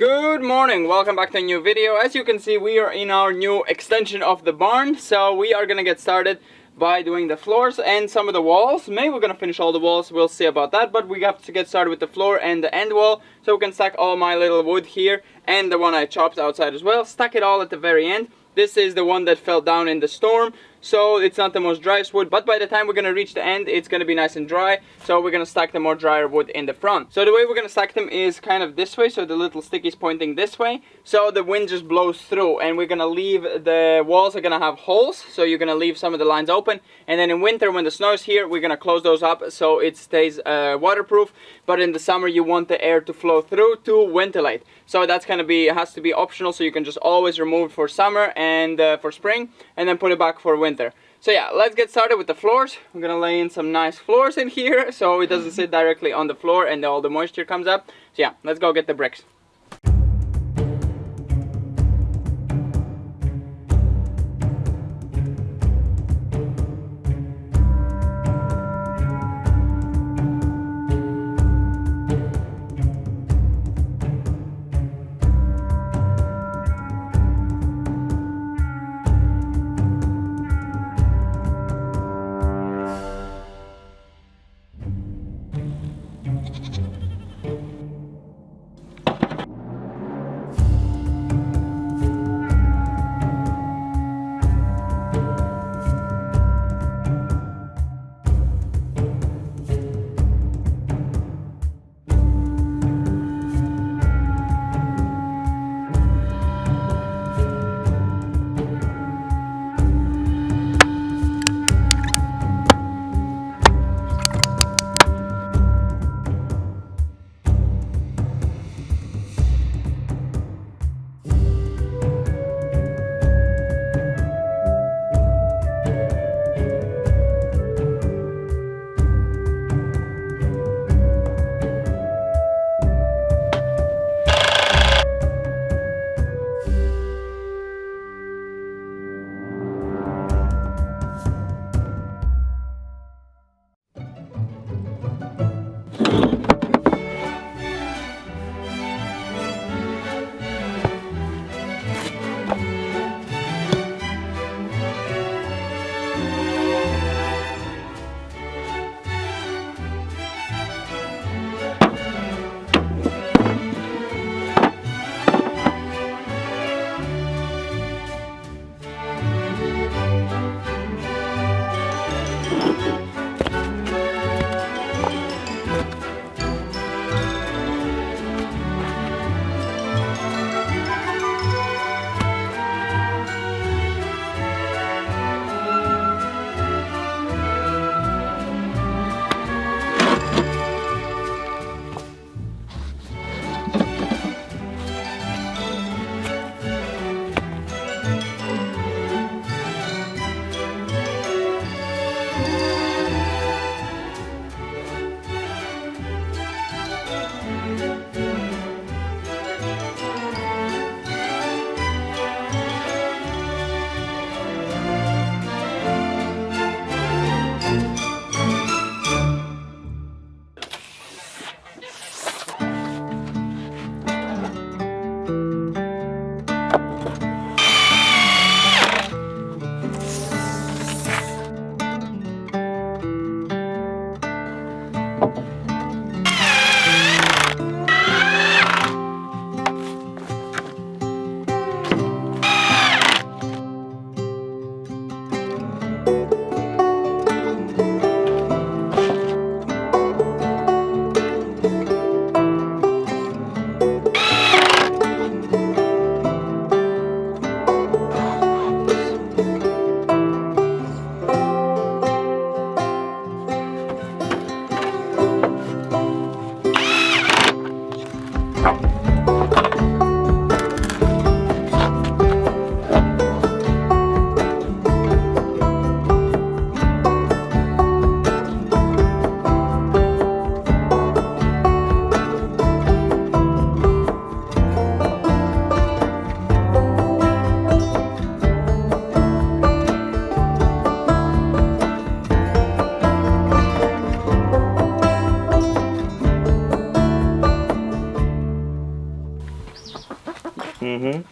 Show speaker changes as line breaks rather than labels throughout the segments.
Good morning, welcome back to a new video. As you can see, we are in our new extension of the barn. So we are gonna get started by doing the floors and some of the walls. Maybe we're gonna finish all the walls, we'll see about that. But we have to get started with the floor and the end wall, so we can stack all my little wood here and the one I chopped outside as well. Stack it all at the very end. This is the one that fell down in the storm, so it's not the most driest wood, but by the time we're gonna reach the end, it's gonna be nice and dry. So we're gonna stack the more drier wood in the front. So the way we're gonna stack them is kind of this way, so the little stick is pointing this way, so the wind just blows through. And we're gonna leave, the walls are gonna have holes, so you're gonna leave some of the lines open. And then in winter, when the snow is here, we're gonna close those up so it stays waterproof. But in the summer, you want the air to flow through to ventilate. So that's gonna be, it has to be optional, so you can just always remove for summer and for spring, and then put it back for winter. So yeah, let's get started with the floors. I'm gonna lay in some nice floors in here so it doesn't sit directly on the floor and all the moisture comes up. So yeah, let's go get the bricks.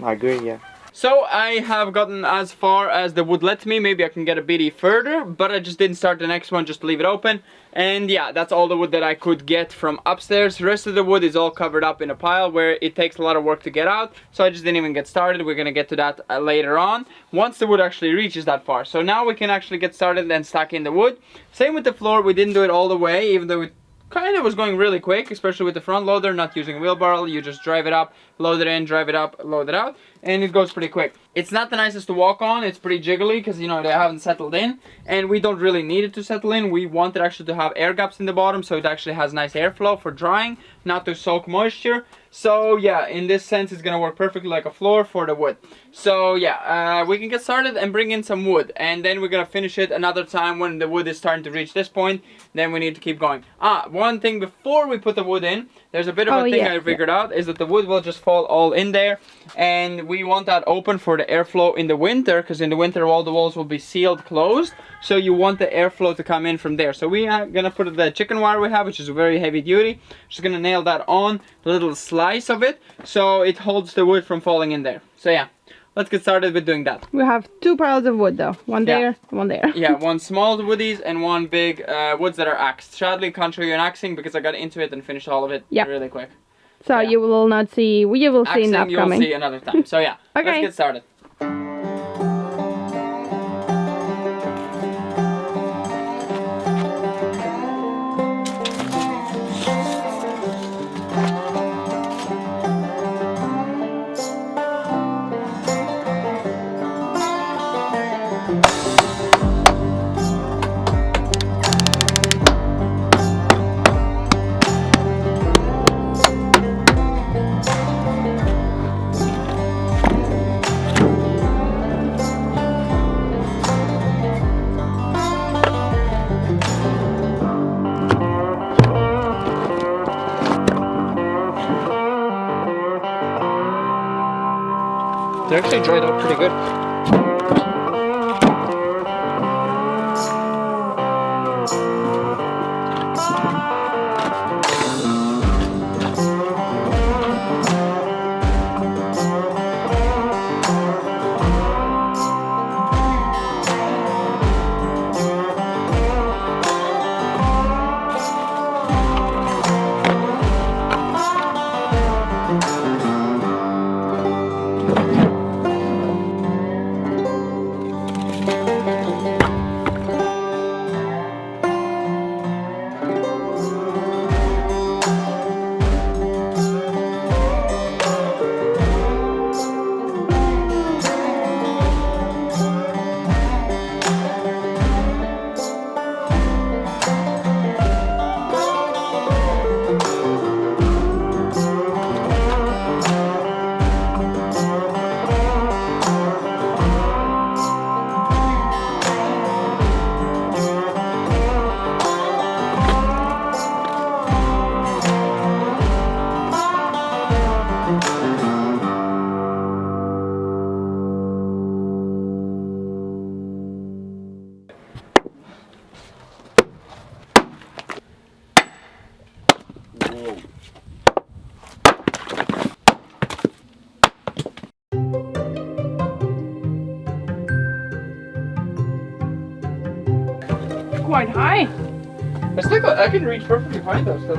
I agree, yeah.
So I have gotten as far as the wood lets me. Maybe I can get a bit further, but I just didn't start the next one, just to leave it open. And yeah, that's all the wood that I could get from upstairs. The rest of the wood is all covered up in a pile where it takes a lot of work to get out. So I just didn't even get started. We're gonna get to that later on, once the wood actually reaches that far. So now we can actually get started and stack in the wood. Same with the floor, we didn't do it all the way, even though it kind of was going really quick, especially with the front loader, not using a wheelbarrow. You just drive it up, load it in, drive it up, load it out, and it goes pretty quick. It's not the nicest to walk on. It's pretty jiggly because, you know, they haven't settled in, and we don't really need it to settle in. We want it actually to have air gaps in the bottom, so it actually has nice airflow for drying, not to soak moisture. So yeah, in this sense, it's gonna work perfectly like a floor for the wood. So yeah, we can get started and bring in some wood, and then we're gonna finish it another time when the wood is starting to reach this point. Then we need to keep going. One thing before we put the wood in, there's a bit of a thing I figured out, is that the wood will just fall all in there, and we want that open for the airflow in the winter, because in the winter all the walls will be sealed closed, so you want the airflow to come in from there. So we are gonna put the chicken wire we have, which is very heavy duty, just gonna nail that on a little slice of it so it holds the wood from falling in there. So yeah, let's get started with doing that.
We have 2 piles of wood though, one there, one there.
Yeah, one small woodies and one big woods that are axed. Sadly, can't show you an axing because I got into it and finished all of it really quick.
So you will not see, you will see in the upcoming.
You'll see another time. So yeah,
okay.
Let's get started. They're actually dried out pretty good.
Quite high.
It's like I can reach perfectly fine though still.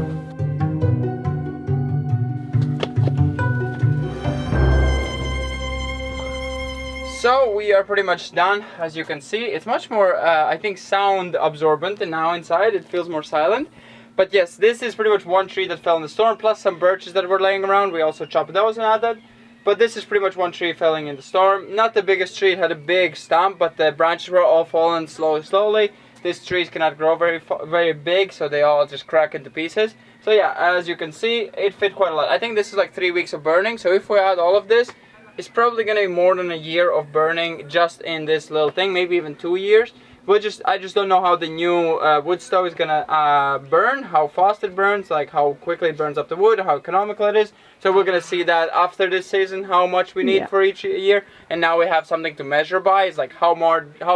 So we are pretty much done. As you can see, it's much more I think sound absorbent, and now inside it feels more silent. But yes, this is pretty much one tree that fell in the storm, plus some birches that were laying around. We also chopped those and added. But this is pretty much one tree falling in the storm. Not the biggest tree, it had a big stump, but the branches were all falling slowly. These trees cannot grow very big, so they all just crack into pieces. So yeah, as you can see, it fit quite a lot. I think this is like 3 weeks of burning, so if we add all of this, it's probably gonna be more than a year of burning just in this little thing, maybe even 2 years. I just don't know how the new wood stove is gonna burn, how fast it burns, like how quickly it burns up the wood, how economical it is. So we're gonna see that after this season, how much we need for each year. And now we have something to measure by. It's like how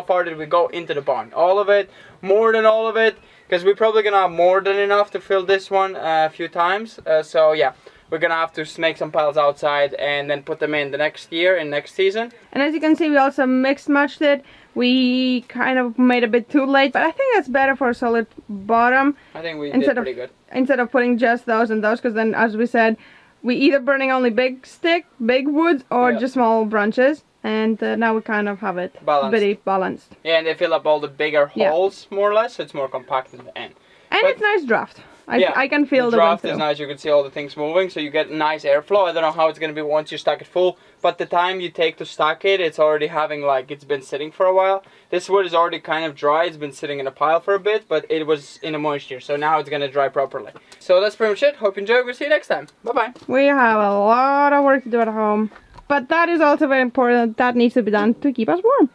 far did we go into the barn? All of it, more than all of it, because we're probably gonna have more than enough to fill this one a few times. So yeah, we're gonna have to make some piles outside and then put them in the next year and next season.
And as you can see, we also mixed matched it. We kind of made a bit too late, but I think that's better for a solid bottom.
I think we did pretty good.
Instead of putting just those and those, because then, as we said, we either burning only big woods, or just small branches. And now we kind of have it pretty balanced.
Yeah, and they fill up all the bigger holes more or less, so it's more compact in the end.
And it's nice draft. I can feel
the draft is nice. You can see all the things moving, so you get nice airflow. I don't know how it's gonna be once you stack it full, but the time you take to stack it, it's already having it's been sitting for a while. This wood is already kind of dry. It's been sitting in a pile for a bit, but it was in a moisture, so now it's gonna dry properly. So that's pretty much it. Hope you enjoyed. We'll see you next time. Bye bye.
We have a lot of work to do at home, but that is also very important. That needs to be done to keep us warm.